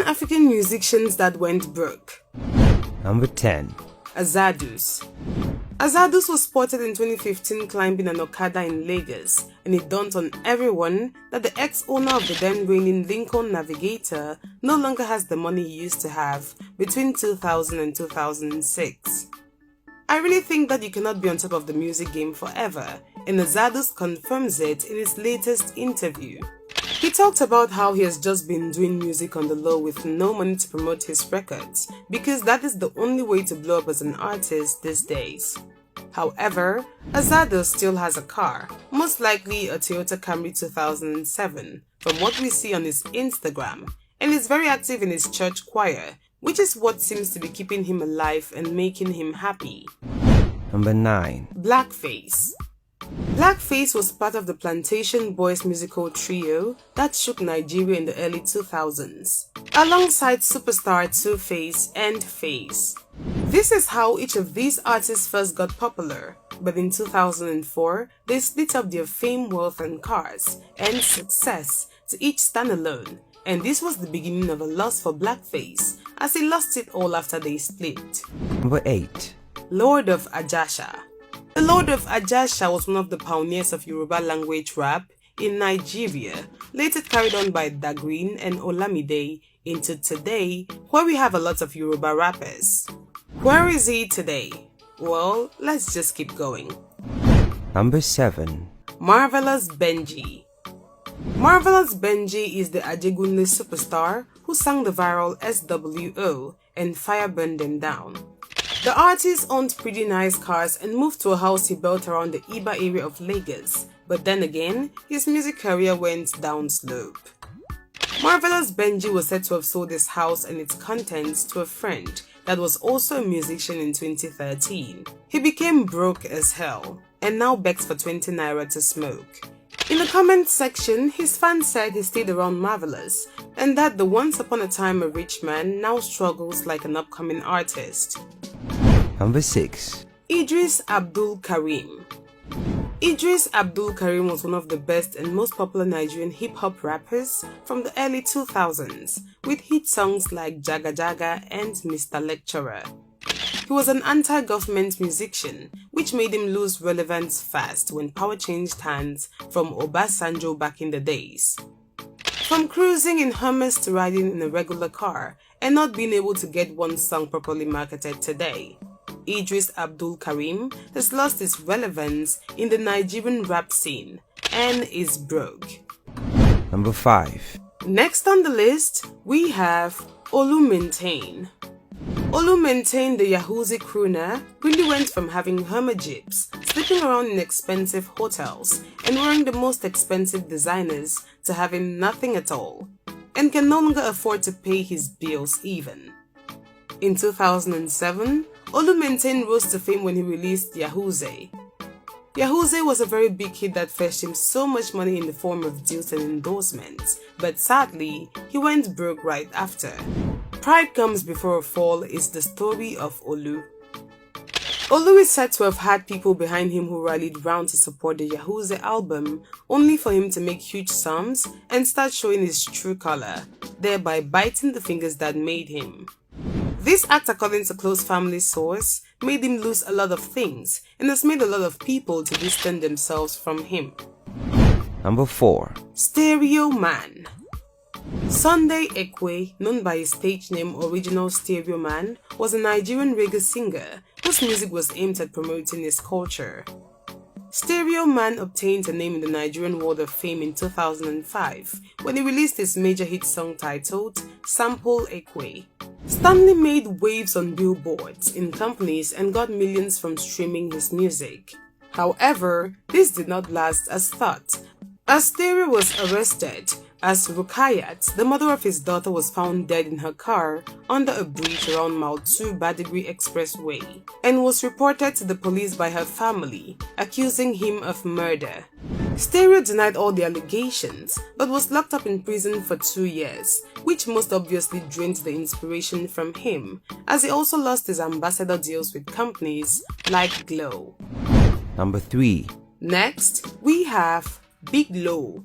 African musicians that went broke. Number 10. Azadus. Azadus was spotted in 2015 climbing an Okada in Lagos, and it dawned on everyone that the ex-owner of the then reigning Lincoln Navigator no longer has the money he used to have between 2000 and 2006. I really think that you cannot be on top of the music game forever, and Azadus confirms it in his latest interview. He talked about how he has just been doing music on the low with no money to promote his records, because that is the only way to blow up as an artist these days. However, Azadus still has a car, most likely a Toyota Camry 2007, from what we see on his Instagram, and is very active in his church choir, which is what seems to be keeping him alive and making him happy. Number 9. Blackface. Blackface was part of the Plantation Boys musical trio that shook Nigeria in the early 2000s, alongside superstar Two-Face and Face. This is how each of these artists first got popular, but in 2004, they split up their fame, wealth and cars and success to each stand alone, and this was the beginning of a loss for Blackface, as he lost it all after they split. Number 8. Lord of Ajasha. The Lord of Ajasha was one of the pioneers of Yoruba language rap in Nigeria, later carried on by Dagreen and Olamide into today, where we have a lot of Yoruba rappers. Where is he today? Well, let's just keep going. Number 7. Marvelous Benji. Marvelous Benji is the Ajegunle superstar who sang the viral SWO and Fire Burned Them Down. The artist owned pretty nice cars and moved to a house he built around the Iba area of Lagos, but then again, his music career went down slope. Marvelous Benji was said to have sold his house and its contents to a friend that was also a musician in 2013. He became broke as hell and now begs for 20 naira to smoke. In the comment section, his fans said he stayed around Marvelous and that the once upon a time a rich man now struggles like an upcoming artist. Number 6. Idris Abdul Karim. Idris Abdul Karim was one of the best and most popular Nigerian hip-hop rappers from the early 2000s, with hit songs like Jaga Jaga and Mr. Lecturer. He was an anti-government musician, which made him lose relevance fast when power changed hands from Obasanjo back in the days. From cruising in Hummus to riding in a regular car and not being able to get one song properly marketed today, Idris Abdul Karim has lost its relevance in the Nigerian rap scene and is broke. Number 5. Next on the list, we have Olu Maintain. Olu Maintain, the Yahoozy crooner, really went from having Hummer jeeps, sleeping around in expensive hotels, and wearing the most expensive designers to having nothing at all, and can no longer afford to pay his bills even. In 2007, Olu Maintain rose to fame when he released Yahoozy. Yahoozy was a very big hit that fetched him so much money in the form of deals and endorsements, but sadly, he went broke right after. Pride Comes Before a Fall is the story of Olu. Olu is said to have had people behind him who rallied round to support the Yahoozy album, only for him to make huge sums and start showing his true color, thereby biting the fingers that made him. This act, according to close family source, made him lose a lot of things and has made a lot of people to distance themselves from him. Number 4. Stereo Man. Sunday Ekwe, known by his stage name Original Stereo Man, was a Nigerian reggae singer whose music was aimed at promoting his culture. Stereo Man obtained a name in the Nigerian World of Fame in 2005 when he released his major hit song titled Sample Ekwe. Stanley made waves on billboards in companies and got millions from streaming his music. However, this did not last as thought, as Stereo was arrested, as Rukayat, the mother of his daughter, was found dead in her car under a bridge around Mile 2 Badagry Expressway and was reported to the police by her family, accusing him of murder. Stereo denied all the allegations but was locked up in prison for 2 years, which most obviously drained the inspiration from him, as he also lost his ambassador deals with companies like Glow. Number 3. Next, we have Big Low.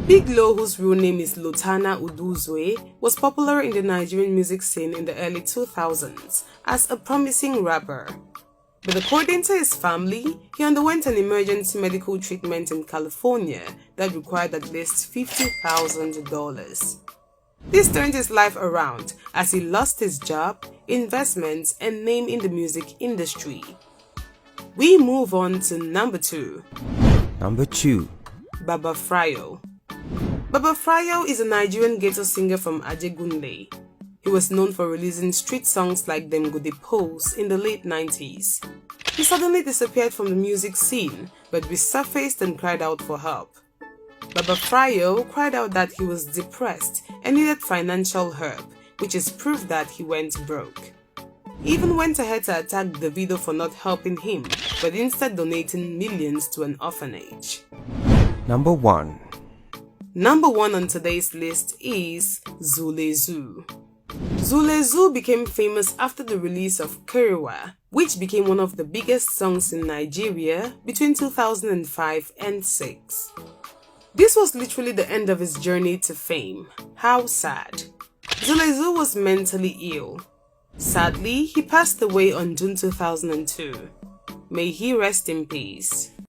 Big Lo, whose real name is Lotana Uduzwe, was popular in the Nigerian music scene in the early 2000s as a promising rapper. But according to his family, he underwent an emergency medical treatment in California that required at least $50,000. This turned his life around as he lost his job, investments, and name in the music industry. We move on to number 2. Number 2. Baba Fryo. Baba Fryo is a Nigerian ghetto singer from Ajegunle. He was known for releasing street songs like Dem Go Dey Pose in the late 90s. He suddenly disappeared from the music scene, but resurfaced and cried out for help. Baba Fryo cried out that he was depressed and needed financial help, which is proof that he went broke. He even went ahead to attack Davido for not helping him, but instead donating millions to an orphanage. Number 1. Number 1 on today's list is Zulezu. Zulezu became famous after the release of Kuriwa, which became one of the biggest songs in Nigeria between 2005 and 6. This was literally the end of his journey to fame. How sad. Zulezu was mentally ill. Sadly, he passed away on June 2002. May he rest in peace.